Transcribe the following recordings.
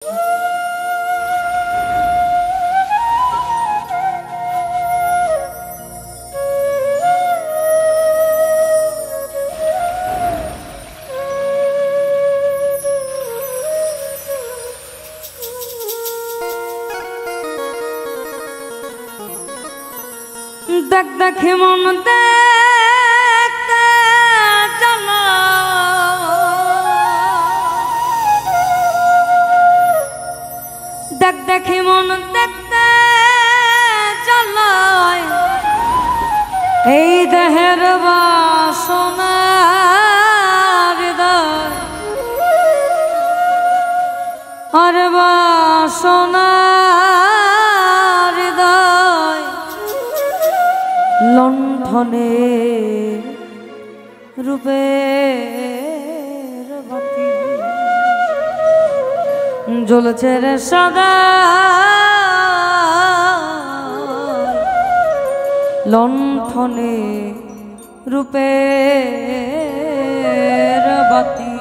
দেখ দেখি মন দেখতে চলো, দেখ দেখি মন দেখতে চলো, এই দেহের বাসনা হৃদয় আর বাসনা লণ্ঠনে রূপের বাতি জ্বলছে রে সদা, লণ্ঠনে রূপের বাতি।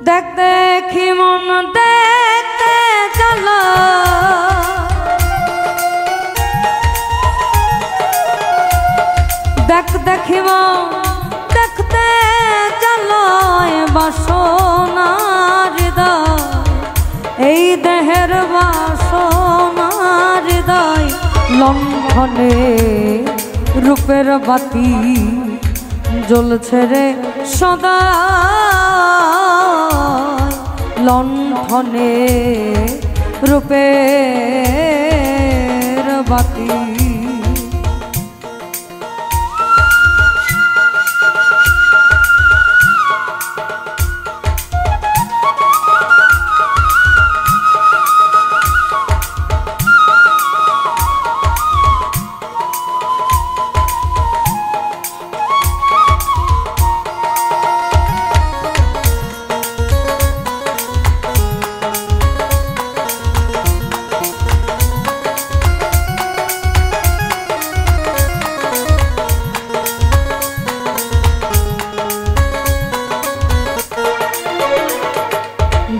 দেখ দেখি মন দেখতে চলো, দেখ দেখিব দেখতে চলো, বাসনা হৃদয় এই দেহের বাসনা হৃদয় লণ্ঠনে রূপের বাতি জ্বলছে রে সদা, লণ্ঠনে রূপের বাতি।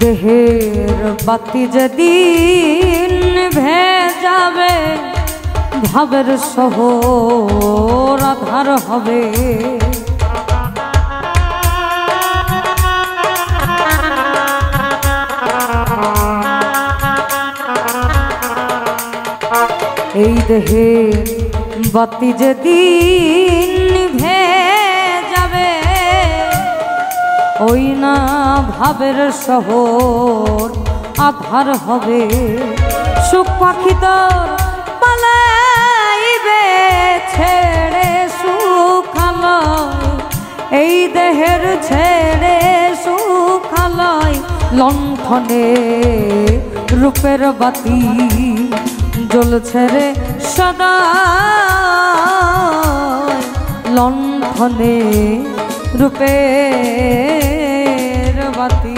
দেহের বাতি যেদিন ভেজাবে, ভাবের শহর আধার হবে, এই দেহের বাতি যেদিন ভেজাবে, ওই না ভাবের শহর আধার হবে। সুখ পাখি তোর পালাইবে ছেড়ে সুখালয়, এই দেহের ছেড়ে সুখালয় লণ্ঠনে রূপের বাতি জ্বলছে রে সদা, লণ্ঠনে রূপের বাতি।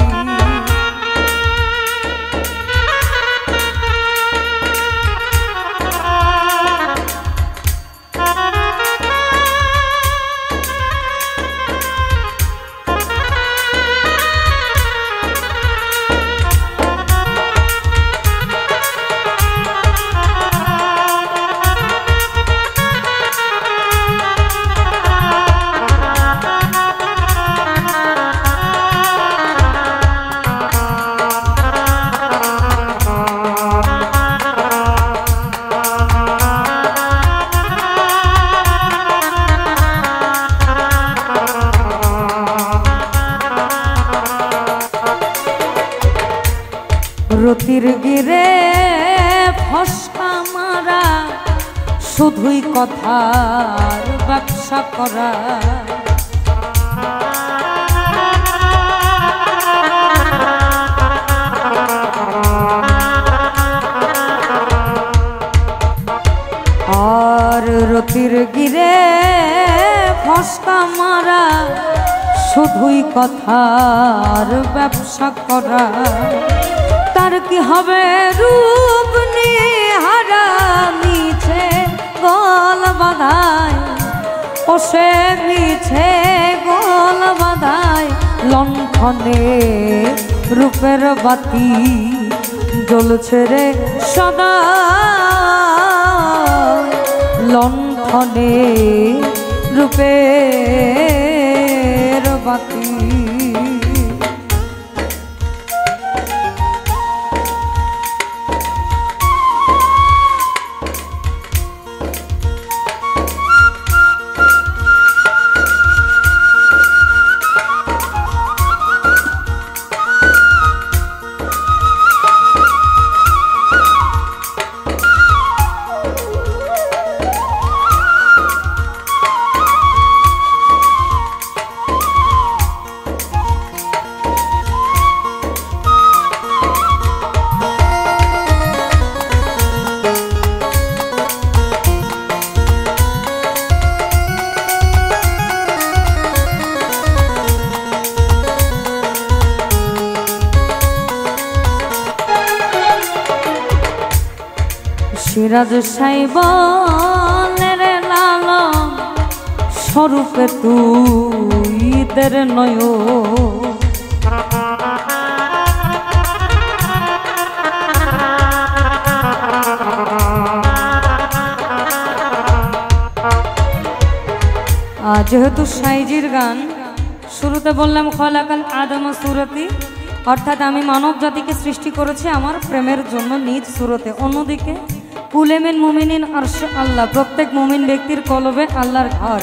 রতির গিরে ফসকা মারা, শুধুই কথার ব্যবসা করা, আর রতির গিরে ফসকা মারা, শুধুই কথার ব্যবসা করা। তার কি হবে রূপ নিয়ে হারা, মিছে গল বাধায়, ও সে মিছে গল বাধায় লণ্ঠনে রূপের বাতি জ্বলছে রে সদা লণ্ঠনে রূপের বাতি। সিরাজ সাইবনের লালন স্বরূপে তুই দের নয় যেহেতু সাইজির গান শুরুতে বললাম খলাকাল আদম সুরতি, অর্থাৎ আমি মানব জাতিকে সৃষ্টি করেছি আমার প্রেমের জন্য নিজ সুরতে। অন্যদিকে কুলেমিন মুমিনিন আরশ আল্লাহ, প্রত্যেক মুমিন ব্যক্তির কলবে আল্লাহর ঘর।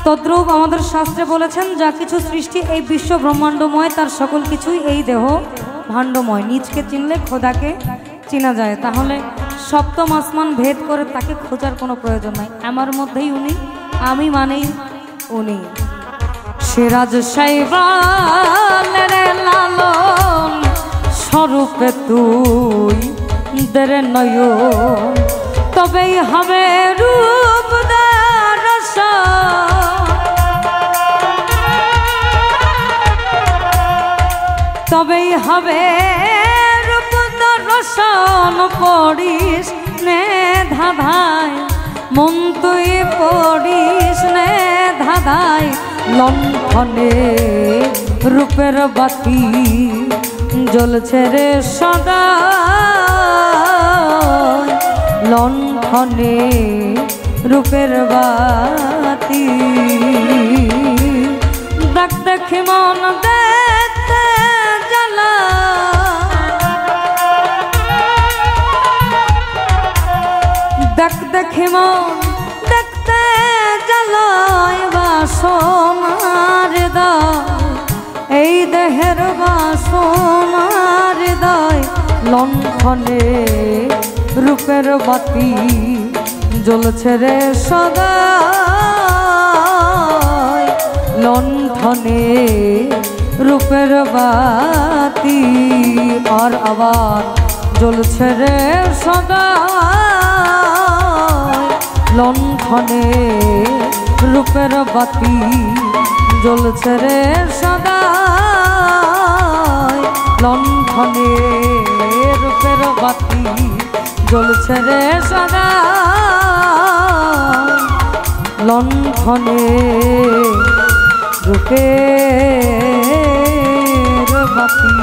তদ্রূপ আমাদের শাস্ত্রে বলেছেন যা কিছু সৃষ্টি এই বিশ্ব ব্রহ্মাণ্ডময়, তার সকল কিছুই এই দেহ ভাণ্ডময়। নিজকে চিনলে খোদাকে চেনা যায়, তাহলে সপ্তম আসমান ভেদ করে তাকে খোঁজার কোনো প্রয়োজন নাই। আমার মধ্যেই উনি, আমি মানেই উনি। সিরাজ সাইবানের লালন স্বরূপে তুই দের নয়, তবেই হবে রূপ দর্শন, তবেই হবে রূপ দর্শন। পড়িস নে ধাঁধায় মন তুই পড়িস নে ধাঁধায়, লণ্ঠনে রূপের বাতি জ্বলছে রে সদা লণ্ঠনে রূপের বাতি। দেখ দেখি মন দেখতে জ্বালা, দেখ দেখি মন দেখতে জ্বালায় বাসনার দায়, এই দেহের বাসনার দায়। লণ্ঠনে রূপের বাতি জ্বলছে রে সদা লণ্ঠনে রূপের বাতি। আর আবার জ্বলছে রে সদা লণ্ঠনে রূপের বাতি জ্বলছে রে সদা লণ্ঠনে রূপের বাতি জ্বলছে রে সদা লণ্ঠনে রূপের বাতি।